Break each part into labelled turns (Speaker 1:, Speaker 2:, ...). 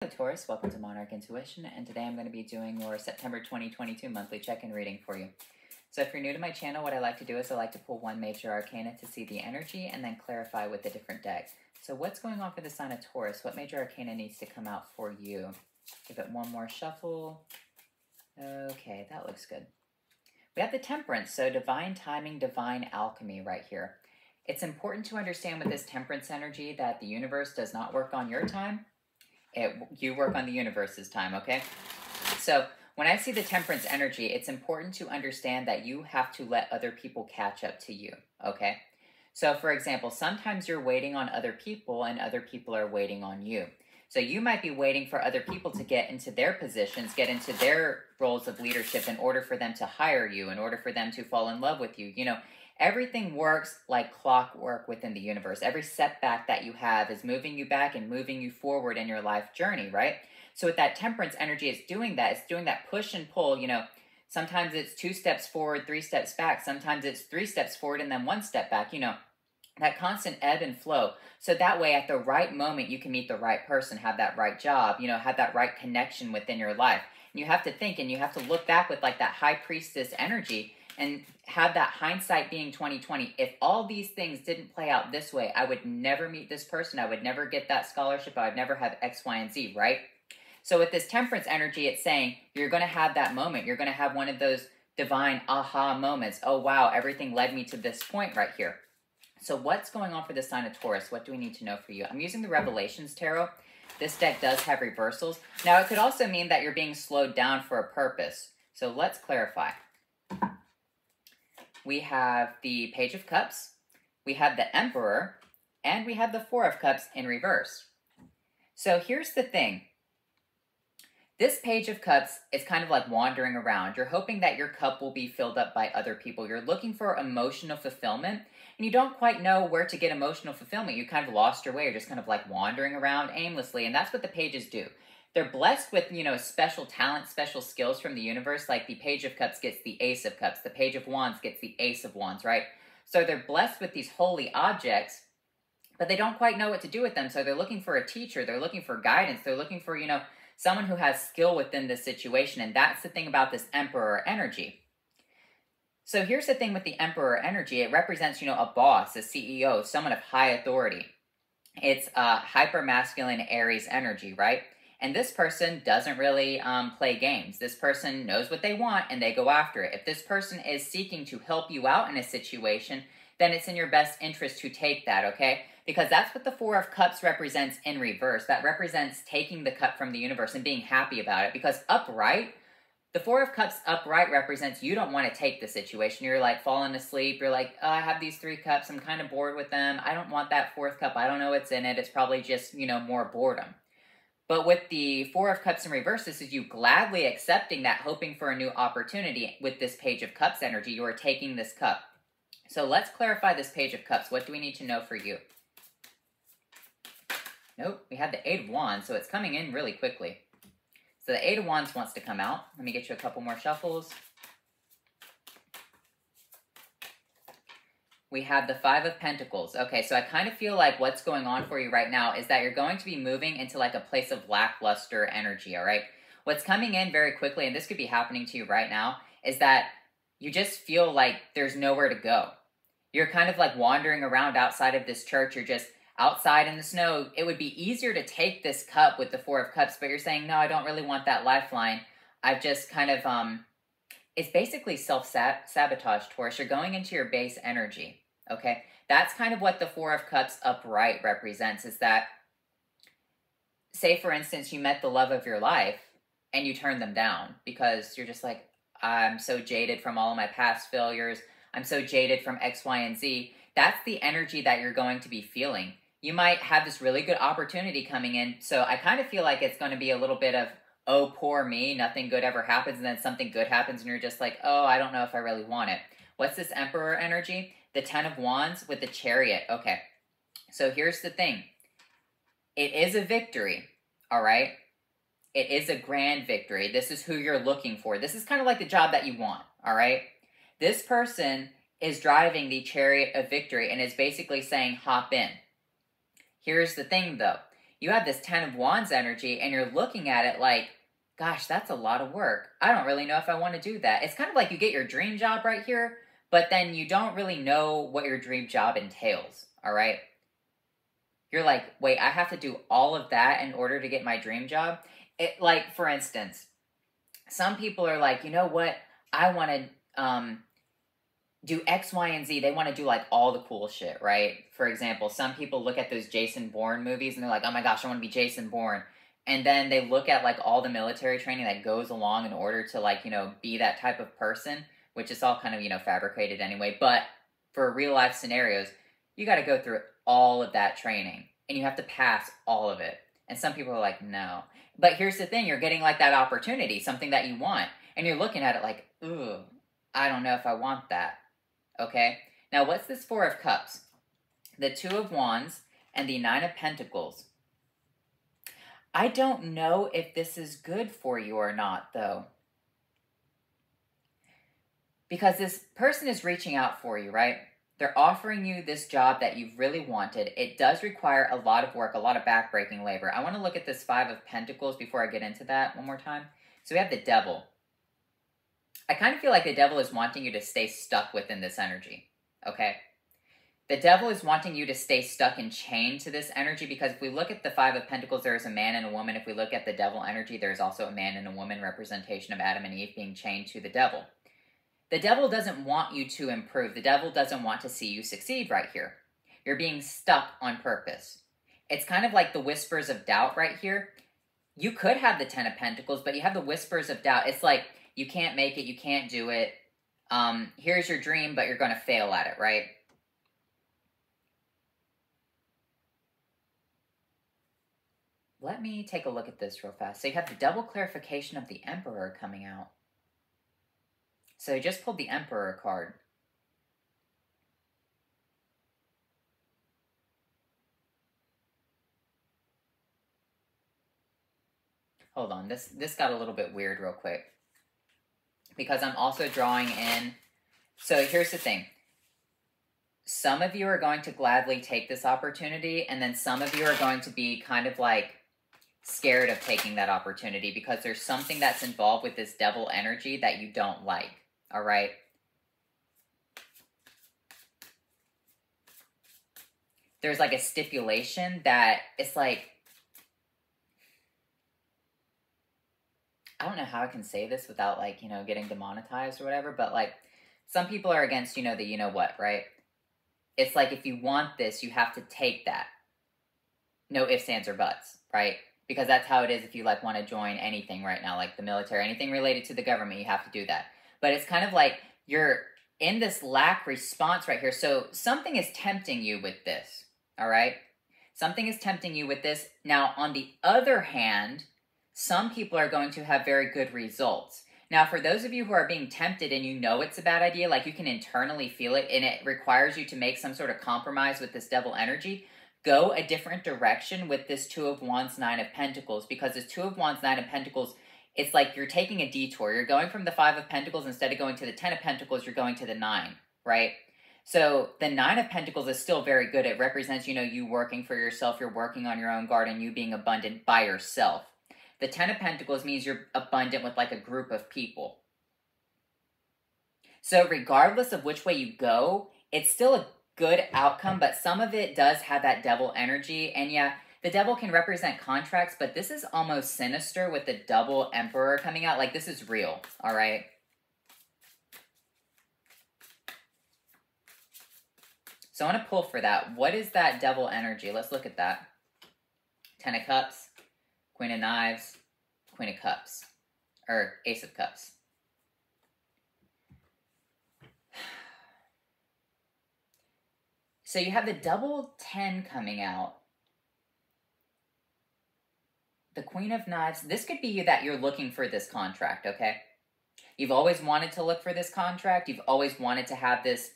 Speaker 1: Hello Taurus, welcome to Monarch Intuition, and today I'm going to be doing your September 2022 monthly check-in reading for you. So if you're new to my channel, what I like to do is I like to pull one major arcana to see the energy and then clarify with a different deck. So what's going on for the sign of Taurus? What major arcana needs to come out for you? Give it one more shuffle. Okay, that looks good. We have the Temperance, so divine timing, divine alchemy right here. It's important to understand with this Temperance energy that the universe does not work on your time. You work on the universe's time, okay? So when I see the Temperance energy, it's important to understand that you have to let other people catch up to you, okay? So for example, sometimes you're waiting on other people and other people are waiting on you. So you might be waiting for other people to get into their positions, get into their roles of leadership in order for them to hire you, in order for them to fall in love with you. You know, everything works like clockwork within the universe. Every setback that you have is moving you back and moving you forward in your life journey, right? So with that Temperance energy, it's doing that. It's doing that push and pull, you know. Sometimes it's 2 steps forward, 3 steps back. Sometimes it's 3 steps forward and then 1 step back, you know. That constant ebb and flow. So that way, at the right moment, you can meet the right person, have that right job, you know, have that right connection within your life. And you have to think and you have to look back with like that High Priestess energy and have that hindsight being 2020. If all these things didn't play out this way, I would never meet this person. I would never get that scholarship. I would never have X, Y, and Z, right? So with this Temperance energy, it's saying you're going to have that moment. You're going to have one of those divine aha moments. Oh, wow, everything led me to this point right here. So what's going on for the sign of Taurus? What do we need to know for you? I'm using the Revelations Tarot. This deck does have reversals. Now, it could also mean that you're being slowed down for a purpose. So let's clarify. We have the Page of Cups, we have the Emperor, and we have the Four of Cups in reverse. So here's the thing. This Page of Cups is kind of like wandering around. You're hoping that your cup will be filled up by other people. You're looking for emotional fulfillment, and you don't quite know where to get emotional fulfillment. You kind of lost your way. You're just kind of like wandering around aimlessly, and that's what the pages do. They're blessed with, you know, special talent, special skills from the universe. Like the Page of Cups gets the Ace of Cups. The Page of Wands gets the Ace of Wands, right? So they're blessed with these holy objects, but they don't quite know what to do with them. So they're looking for a teacher. They're looking for guidance. They're looking for, you know, someone who has skill within this situation. And that's the thing about this Emperor energy. So here's the thing with the Emperor energy. It represents, you know, a boss, a CEO, someone of high authority. It's a hyper-masculine Aries energy, right? And this person doesn't really play games. This person knows what they want and they go after it. If this person is seeking to help you out in a situation, then it's in your best interest to take that, okay? Because that's what the Four of Cups represents in reverse. That represents taking the cup from the universe and being happy about it. Because upright, the Four of Cups upright represents you don't want to take the situation. You're like falling asleep. You're like, oh, I have these 3 cups. I'm kind of bored with them. I don't want that 4th cup. I don't know what's in it. It's probably just, you know, more boredom. But with the Four of Cups in reverse, this is you gladly accepting that, hoping for a new opportunity. With this Page of Cups energy, you are taking this cup. So let's clarify this Page of Cups. What do we need to know for you? Nope, we have the Eight of Wands, so it's coming in really quickly. So the Eight of Wands wants to come out. Let me get you a couple more shuffles. We have the Five of Pentacles. Okay, so I kind of feel like what's going on for you right now is that you're going to be moving into like a place of lackluster energy, all right? What's coming in very quickly, and this could be happening to you right now, is that you just feel like there's nowhere to go. You're kind of like wandering around outside of this church. You're just outside in the snow. It would be easier to take this cup with the Four of Cups, but you're saying, no, I don't really want that lifeline. I've just kind of, it's basically self-sabotage, Taurus. You're going into your base energy, okay? That's kind of what the Four of Cups upright represents, is that, say, for instance, you met the love of your life and you turn them down because you're just like, I'm so jaded from all of my past failures. I'm so jaded from X, Y, and Z. That's the energy that you're going to be feeling. You might have this really good opportunity coming in, so I kind of feel like it's going to be a little bit of, oh, poor me, nothing good ever happens, and then something good happens, and you're just like, oh, I don't know if I really want it. What's this Emperor energy? The Ten of Wands with the Chariot. Okay, so here's the thing. It is a victory, all right? It is a grand victory. This is who you're looking for. This is kind of like the job that you want, all right? This person is driving the Chariot of Victory and is basically saying, hop in. Here's the thing, though. you have this 10 of Wands energy and you're looking at it like, gosh, that's a lot of work. I don't really know if I want to do that. It's kind of like you get your dream job right here, but then you don't really know what your dream job entails, all right? You're like, wait, I have to do all of that in order to get my dream job? Like, for instance, some people are like, you know what? I want to do X, Y, and Z. They want to do like all the cool shit, right? For example, some people look at those Jason Bourne movies and they're like, oh my gosh, I want to be Jason Bourne. And then they look at like all the military training that goes along in order to like, you know, be that type of person, which is all kind of, you know, fabricated anyway. But for real life scenarios, you got to go through all of that training and you have to pass all of it. And some people are like, no. But here's the thing, you're getting like that opportunity, something that you want. And you're looking at it like, ooh, I don't know if I want that. Okay? Now, what's this Four of Cups? The Two of Wands and the Nine of Pentacles. I don't know if this is good for you or not, though. Because this person is reaching out for you, right? They're offering you this job that you've really wanted. It does require a lot of work, a lot of backbreaking labor. I want to look at this Five of Pentacles before I get into that one more time. So we have the Devil. I kind of feel like the Devil is wanting you to stay stuck within this energy, okay? The Devil is wanting you to stay stuck and chained to this energy because if we look at the Five of Pentacles, there is a man and a woman. If we look at the Devil energy, there's also a man and a woman representation of Adam and Eve being chained to the Devil. The Devil doesn't want you to improve. The Devil doesn't want to see you succeed right here. You're being stuck on purpose. It's kind of like the whispers of doubt right here. You could have the Ten of Pentacles, but you have the whispers of doubt. It's like, you can't make it, you can't do it. Here's your dream, but you're going to fail at it, right? Let me take a look at this real fast. So you have the double clarification of the Emperor coming out. So I just pulled the Emperor card. Hold on, this got a little bit weird real quick. Because I'm also drawing in... So here's the thing. Some of you are going to gladly take this opportunity, and then some of you are going to be kind of like scared of taking that opportunity because there's something that's involved with this Devil energy that you don't like. All right? There's like a stipulation that it's like, I don't know how I can say this without like, you know, getting demonetized or whatever, but like some people are against, you know, the you know what, right? It's like if you want this, you have to take that. No ifs, ands, or buts, right? Because that's how it is if you like want to join anything right now, like the military, anything related to the government, you have to do that. But it's kind of like you're in this lack response right here. So something is tempting you with this, all right? Something is tempting you with this. Now, on the other hand, some people are going to have very good results. Now, for those of you who are being tempted and you know it's a bad idea, like you can internally feel it and it requires you to make some sort of compromise with this Devil energy, go a different direction with this Two of Wands, Nine of Pentacles, because this Two of Wands, Nine of Pentacles, it's like you're taking a detour. You're going from the Five of Pentacles, instead of going to the Ten of Pentacles, you're going to the Nine, right? So the Nine of Pentacles is still very good. It represents, you know, you working for yourself, you're working on your own garden, you being abundant by yourself. The Ten of Pentacles means you're abundant with like a group of people. So regardless of which way you go, it's still a good outcome, but some of it does have that Devil energy. And yeah, the Devil can represent contracts, but this is almost sinister with the double Emperor coming out. Like, this is real, all right? So I want to pull for that. What is that Devil energy? Let's look at that. Ten of Cups, Queen of Knives, Queen of Cups, or Ace of Cups. So you have the double 10 coming out. The Queen of Knives. This could be that you're looking for this contract, okay? You've always wanted to look for this contract. You've always wanted to have this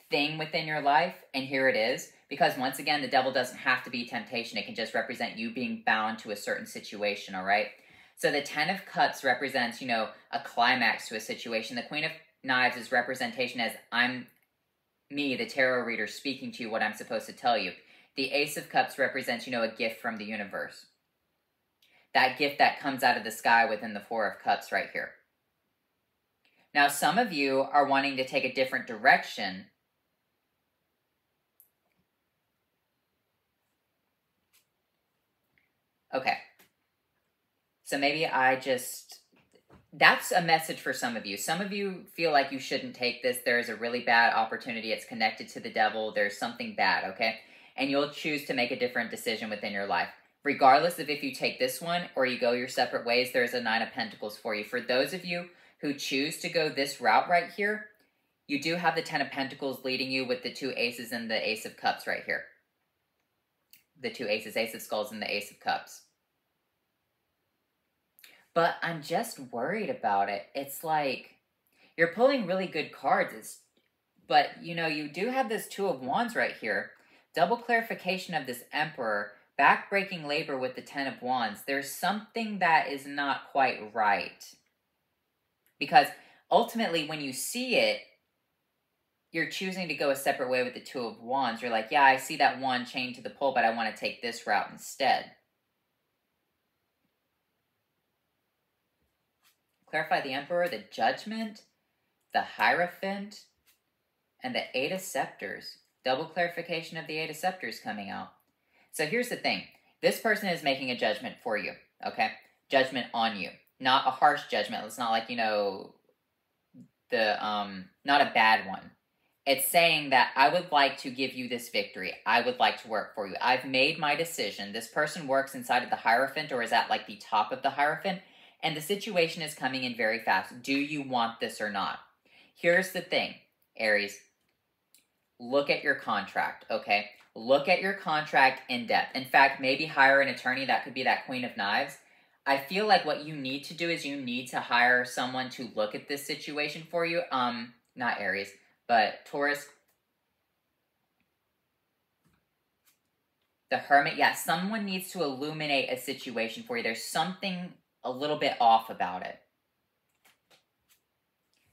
Speaker 1: thing within your life, and here it is. Because once again, the Devil doesn't have to be temptation. It can just represent you being bound to a certain situation, all right? So the Ten of Cups represents, you know, a climax to a situation. The Queen of Knives is representation as I'm me, the tarot reader, speaking to you what I'm supposed to tell you. The Ace of Cups represents, you know, a gift from the universe. That gift that comes out of the sky within the Four of Cups right here. Now, some of you are wanting to take a different direction. Okay. So maybe that's a message for some of you. Some of you feel like you shouldn't take this. There is a really bad opportunity. It's connected to the devil. There's something bad, okay? And you'll choose to make a different decision within your life. Regardless of if you take this one or you go your separate ways, there's a Nine of Pentacles for you. For those of you who choose to go this route right here, you do have the Ten of Pentacles leading you with the two aces and the Ace of Cups right here. The two aces, Ace of Skulls and the Ace of Cups. But I'm just worried about it. It's like, you're pulling really good cards. But, you know, you do have this Two of Wands right here. Double clarification of this Emperor. Back-breaking labor with the Ten of Wands. There's something that is not quite right. Because ultimately, when you see it, you're choosing to go a separate way with the Two of Wands. You're like, yeah, I see that one chained to the pole, but I want to take this route instead. Clarify the Emperor, the Judgment, the Hierophant, and the Eight of Scepters. Double clarification of the Eight of Scepters coming out. So here's the thing. This person is making a judgment for you, okay? Judgment on you. Not a harsh judgment. It's not like, you know, not a bad one. It's saying that I would like to give you this victory. I would like to work for you. I've made my decision. This person works inside of the Hierophant or is at like the top of the Hierophant. And the situation is coming in very fast. Do you want this or not? Here's the thing, Aries. Look at your contract, okay? Look at your contract in depth. In fact, maybe hire an attorney. That could be that Queen of Knives. I feel like what you need to do is you need to hire someone to look at this situation for you. Not Aries, but Taurus. The Hermit, yeah, someone needs to illuminate a situation for you. There's something a little bit off about it.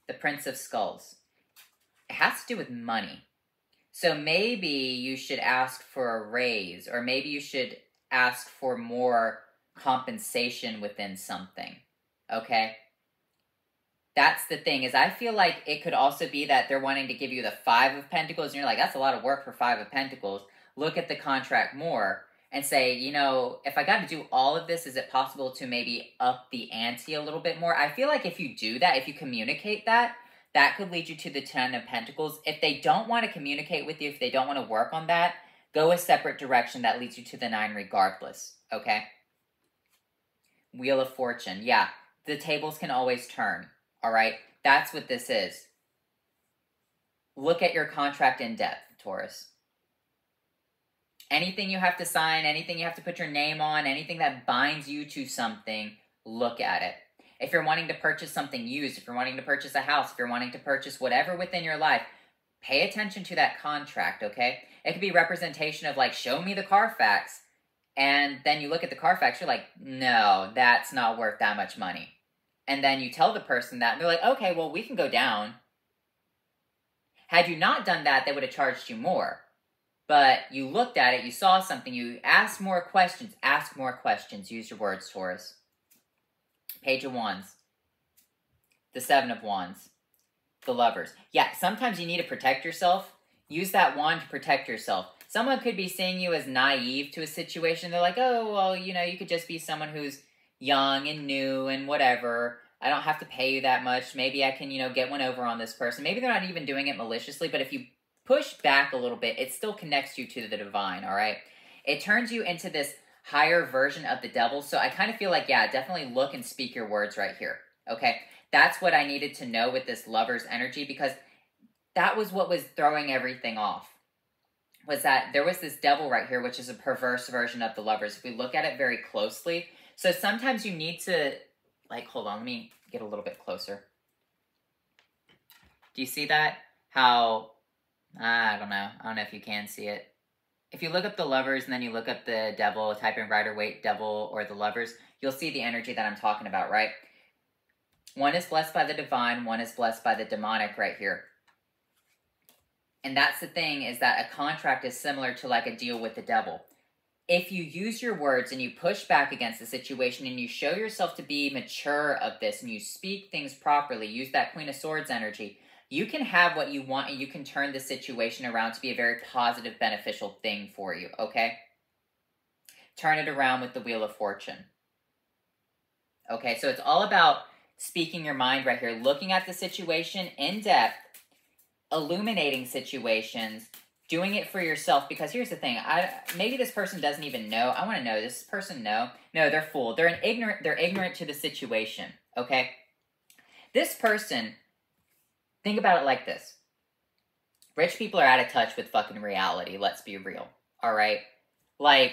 Speaker 1: The Prince of Skulls. It has to do with money. So maybe you should ask for a raise, or maybe you should ask for more compensation within something, okay? That's the thing, is I feel like it could also be that they're wanting to give you the Five of Pentacles, and you're like, that's a lot of work for Five of Pentacles. Look at the contract more and say, you know, if I got to do all of this, is it possible to maybe up the ante a little bit more? I feel like if you do that, if you communicate that, that could lead you to the Ten of Pentacles. If they don't want to communicate with you, if they don't want to work on that, go a separate direction that leads you to the Nine regardless, okay? Wheel of Fortune. Yeah, the tables can always turn, all right? That's what this is. Look at your contract in depth, Taurus. Anything you have to sign, anything you have to put your name on, anything that binds you to something, look at it. If you're wanting to purchase something used, if you're wanting to purchase a house, if you're wanting to purchase whatever within your life, pay attention to that contract, okay? It could be representation of like, show me the Carfax. And then you look at the Carfax, you're like, no, that's not worth that much money. And then you tell the person that, and they're like, okay, well, we can go down. Had you not done that, they would have charged you more. But you looked at it, you saw something, you asked more questions. Ask more questions. Use your words, Taurus. Page of Wands. The Seven of Wands. The Lovers. Yeah, sometimes you need to protect yourself. Use that wand to protect yourself. Someone could be seeing you as naive to a situation. They're like, oh, well, you know, you could just be someone who's young and new and whatever. I don't have to pay you that much. Maybe I can, you know, get one over on this person. Maybe they're not even doing it maliciously, but if you push back a little bit, it still connects you to the divine, all right? It turns you into this higher version of the devil. So I kind of feel like, yeah, definitely look and speak your words right here, okay? That's what I needed to know with this Lover's energy, because that was what was throwing everything off, was that there was this devil right here, which is a perverse version of the Lovers. If we look at it very closely, so sometimes you need to, like, hold on, let me get a little bit closer. Do you see that? How, I don't know if you can see it. If you look up the Lovers and then you look up the devil, type in Rider-Waite, devil, or the Lovers, you'll see the energy that I'm talking about, right? One is blessed by the divine, one is blessed by the demonic right here. And that's the thing, is that a contract is similar to like a deal with the devil. If you use your words and you push back against the situation and you show yourself to be mature of this and you speak things properly, use that Queen of Swords energy, you can have what you want and you can turn the situation around to be a very positive, beneficial thing for you, okay? Turn it around with the Wheel of Fortune. Okay, so it's all about speaking your mind right here, looking at the situation in depth, illuminating situations, doing it for yourself, because here's the thing, maybe this person doesn't even know. I want to know, does this person know? No, they're fooled. They're ignorant to the situation, okay? This person, think about it like this. Rich people are out of touch with fucking reality, let's be real, all right? Like,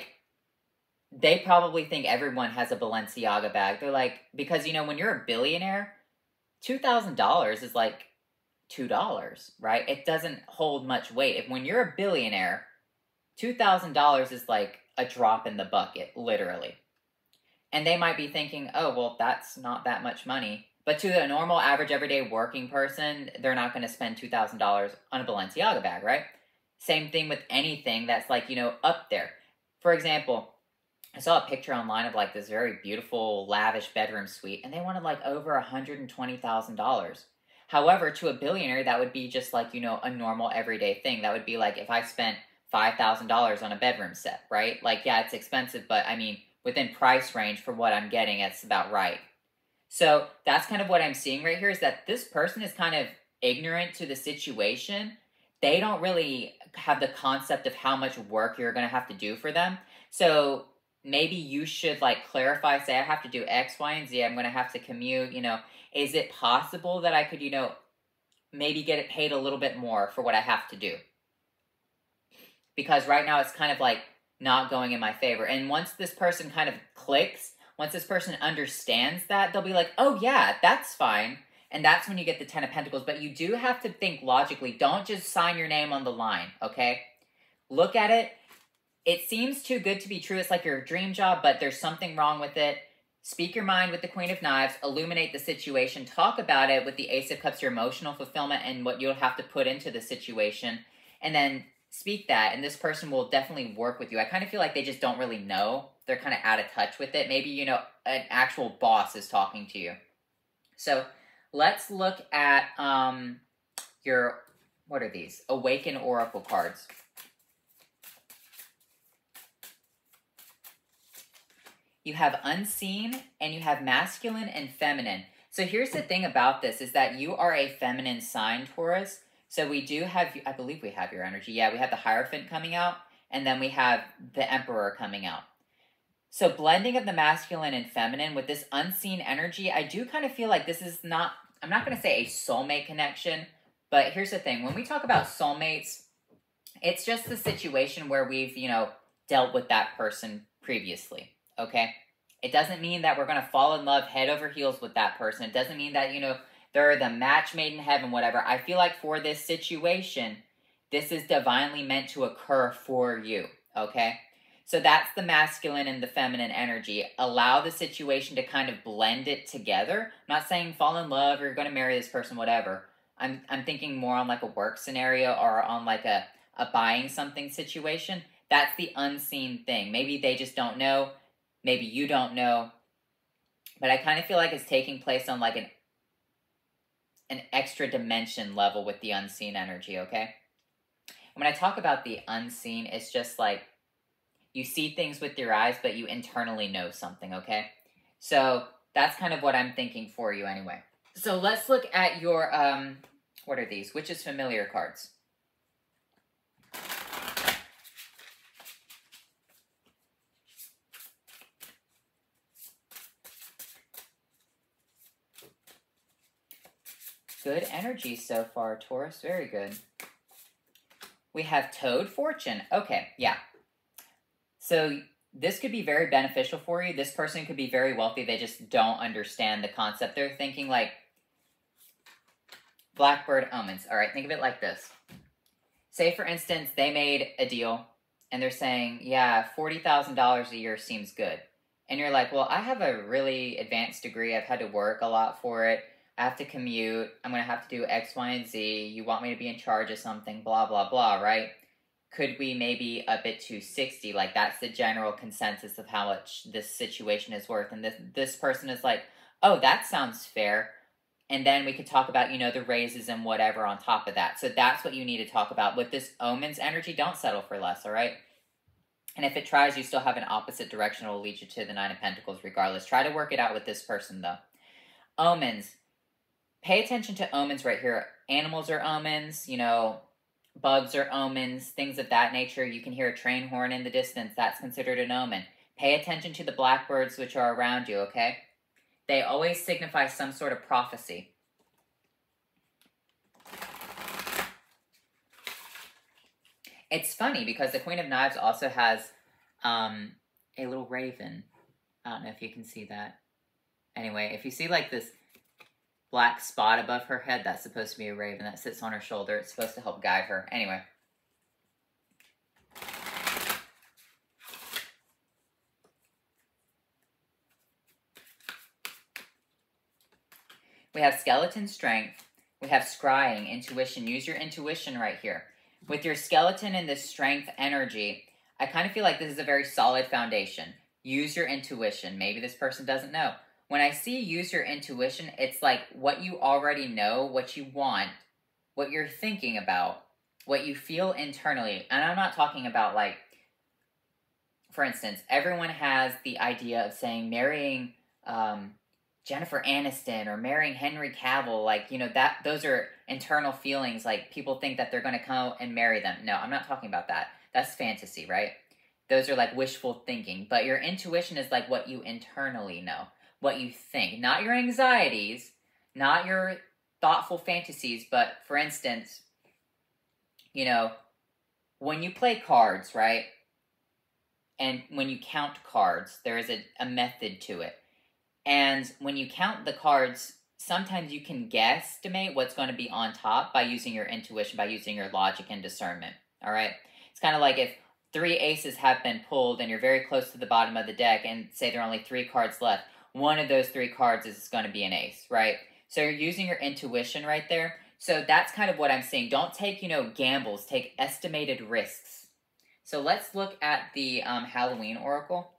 Speaker 1: they probably think everyone has a Balenciaga bag. They're like, because, you know, when you're a billionaire, $2,000 is like $2, right? It doesn't hold much weight. When you're a billionaire, $2,000 is like a drop in the bucket, literally. And they might be thinking, oh, well, that's not that much money. But to the normal, average, everyday working person, they're not going to spend $2,000 on a Balenciaga bag, right? Same thing with anything that's like, you know, up there. For example, I saw a picture online of like this very beautiful, lavish bedroom suite, and they wanted like over $120,000. However, to a billionaire, that would be just like, you know, a normal everyday thing. That would be like if I spent $5,000 on a bedroom set, right? Like, yeah, it's expensive, but I mean, within price range for what I'm getting, it's about right. So that's kind of what I'm seeing right here, is that this person is kind of ignorant to the situation. They don't really have the concept of how much work you're going to have to do for them. So maybe you should like clarify, say, I have to do X, Y, and Z. I'm going to have to commute, you know. Is it possible that I could, you know, maybe get it paid a little bit more for what I have to do? Because right now it's kind of like not going in my favor. And once this person kind of clicks, once this person understands that, they'll be like, oh yeah, that's fine. And that's when you get the 10 of Pentacles. But you do have to think logically. Don't just sign your name on the line, okay? Look at it. It seems too good to be true. It's like your dream job, but there's something wrong with it. Speak your mind with the Queen of Knives, illuminate the situation, talk about it with the Ace of Cups, your emotional fulfillment and what you'll have to put into the situation, and then speak that, and this person will definitely work with you. I kind of feel like they just don't really know. They're kind of out of touch with it. Maybe, you know, an actual boss is talking to you. So let's look at your, what are these? Awaken Oracle cards. You have unseen, and you have masculine and feminine. So here's the thing about this, is that you are a feminine sign, Taurus. So we do have, I believe we have your energy. Yeah, we have the Hierophant coming out, and then we have the Emperor coming out. So blending of the masculine and feminine with this unseen energy, I do kind of feel like this is not, I'm not going to say a soulmate connection, but here's the thing. When we talk about soulmates, it's just the situation where we've, you know, dealt with that person previously. Okay? It doesn't mean that we're going to fall in love head over heels with that person. It doesn't mean that, you know, they're the match made in heaven, whatever. I feel like for this situation, this is divinely meant to occur for you. Okay? So that's the masculine and the feminine energy. Allow the situation to kind of blend it together. I'm not saying fall in love or you're going to marry this person, whatever. I'm thinking more on like a work scenario or on like a buying something situation. That's the unseen thing. Maybe they just don't know. Maybe you don't know, but I kind of feel like it's taking place on like an extra dimension level with the unseen energy, okay? When I talk about the unseen, it's just like you see things with your eyes, but you internally know something, okay? So that's kind of what I'm thinking for you anyway. So let's look at your, what are these? Which is familiar cards? Good energy so far, Taurus. Very good. We have Toad Fortune. Okay, yeah. So this could be very beneficial for you. This person could be very wealthy. They just don't understand the concept. They're thinking like Blackbird omens. All right, think of it like this. Say, for instance, they made a deal, and they're saying, yeah, $40,000 a year seems good. And you're like, well, I have a really advanced degree. I've had to work a lot for it. I have to commute, I'm going to have to do X, Y, and Z, you want me to be in charge of something, blah, blah, blah, right? Could we maybe up it to 60? Like, that's the general consensus of how much this situation is worth. And this person is like, oh, that sounds fair. And then we could talk about, you know, the raises and whatever on top of that. So that's what you need to talk about. With this omens energy, don't settle for less, all right? And if it tries, you still have an opposite direction. It will lead you to the Nine of Pentacles regardless. Try to work it out with this person, though. Omens. Pay attention to omens right here. Animals are omens, you know, bugs are omens, things of that nature. You can hear a train horn in the distance. That's considered an omen. Pay attention to the blackbirds which are around you, okay? They always signify some sort of prophecy. It's funny because the Queen of Knives also has a little raven. I don't know if you can see that. Anyway, if you see like this black spot above her head, that's supposed to be a raven that sits on her shoulder. It's supposed to help guide her. Anyway. We have skeleton strength. We have scrying, intuition. Use your intuition right here. With your skeleton and this strength energy, I kind of feel like this is a very solid foundation. Use your intuition. Maybe this person doesn't know. When I see use your intuition, it's like what you already know, what you want, what you're thinking about, what you feel internally. And I'm not talking about like, for instance, everyone has the idea of saying marrying Jennifer Aniston or marrying Henry Cavill. Like, you know, that those are internal feelings. Like, people think that they're going to come and marry them. No, I'm not talking about that. That's fantasy, right? Those are like wishful thinking. But your intuition is like what you internally know. What you think, not your anxieties, not your thoughtful fantasies, but for instance, you know, when you play cards, right, and when you count cards, there is a method to it. And when you count the cards, sometimes you can guesstimate what's going to be on top by using your intuition, by using your logic and discernment, all right? It's kind of like if 3 aces have been pulled and you're very close to the bottom of the deck and say there are only 3 cards left, one of those 3 cards is going to be an ace, right? So you're using your intuition right there. So that's kind of what I'm saying. Don't take, you know, gambles. Take estimated risks. So let's look at the Halloween Oracle.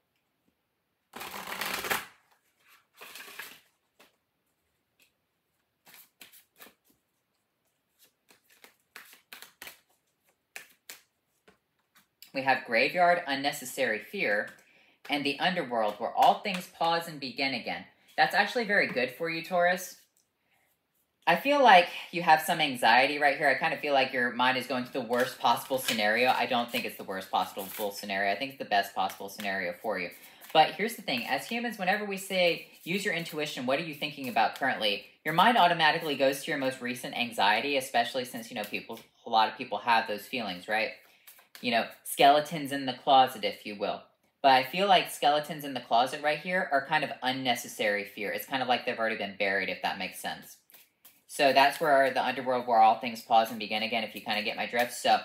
Speaker 1: We have Graveyard, Unnecessary Fear, and the Underworld, where all things pause and begin again. That's actually very good for you, Taurus. I feel like you have some anxiety right here. I kind of feel like your mind is going to the worst possible scenario. I don't think it's the worst possible scenario. I think it's the best possible scenario for you. But here's the thing. As humans, whenever we say, use your intuition, what are you thinking about currently? Your mind automatically goes to your most recent anxiety, especially since, you know, a lot of people have those feelings, right? You know, skeletons in the closet, if you will. But I feel like skeletons in the closet right here are kind of unnecessary fear. It's kind of like they've already been buried, if that makes sense. So that's where the underworld, where all things pause and begin again, if you kind of get my drift. So,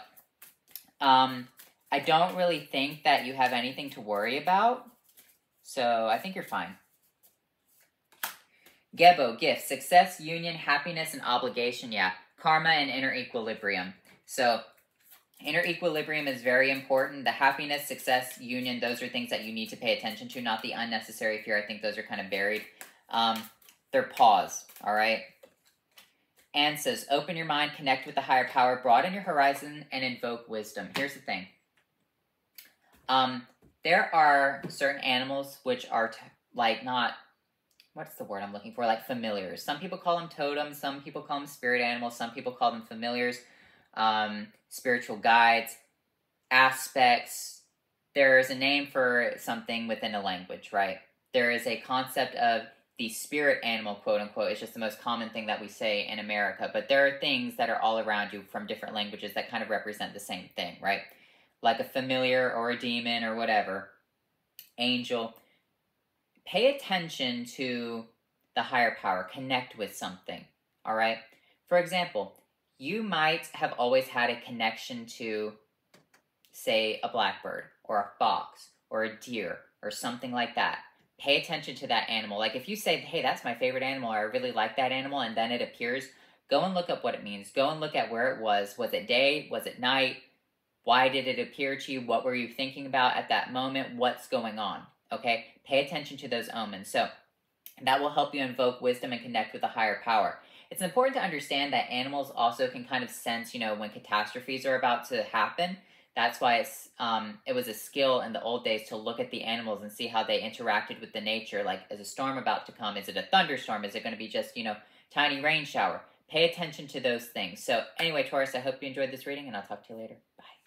Speaker 1: I don't really think that you have anything to worry about. So, I think you're fine. Gebo, gift, success, union, happiness, and obligation. Yeah, karma and inner equilibrium. So, inner equilibrium is very important. The happiness, success, union, those are things that you need to pay attention to, not the unnecessary fear. I think those are kind of buried. They're pause, all right? Anne says, open your mind, connect with the higher power, broaden your horizon, and invoke wisdom. Here's the thing. There are certain animals which are, like, not, what's the word I'm looking for? Like, familiars. Some people call them totems. Some people call them spirit animals. Some people call them familiars. Spiritual guides, aspects. There is a name for something within a language, right? There is a concept of the spirit animal, quote unquote. It's just the most common thing that we say in America. But there are things that are all around you from different languages that kind of represent the same thing, right? Like a familiar or a demon or whatever. Angel. Pay attention to the higher power. Connect with something, all right? For example, you might have always had a connection to, say, a blackbird or a fox or a deer or something like that. pay attention to that animal. Like if you say, hey, that's my favorite animal, or I really like that animal, and then it appears, go and look up what it means. Go and look at where it was. Was it day? Was it night? Why did it appear to you? What were you thinking about at that moment? What's going on? Okay? Pay attention to those omens. So that will help you invoke wisdom and connect with a higher power. It's important to understand that animals also can kind of sense, when catastrophes are about to happen. That's why it was a skill in the old days to look at the animals and see how they interacted with the nature. Like, is a storm about to come? Is it a thunderstorm? Is it going to be just, tiny rain shower? Pay attention to those things. So anyway, Taurus, I hope you enjoyed this reading, and I'll talk to you later. Bye.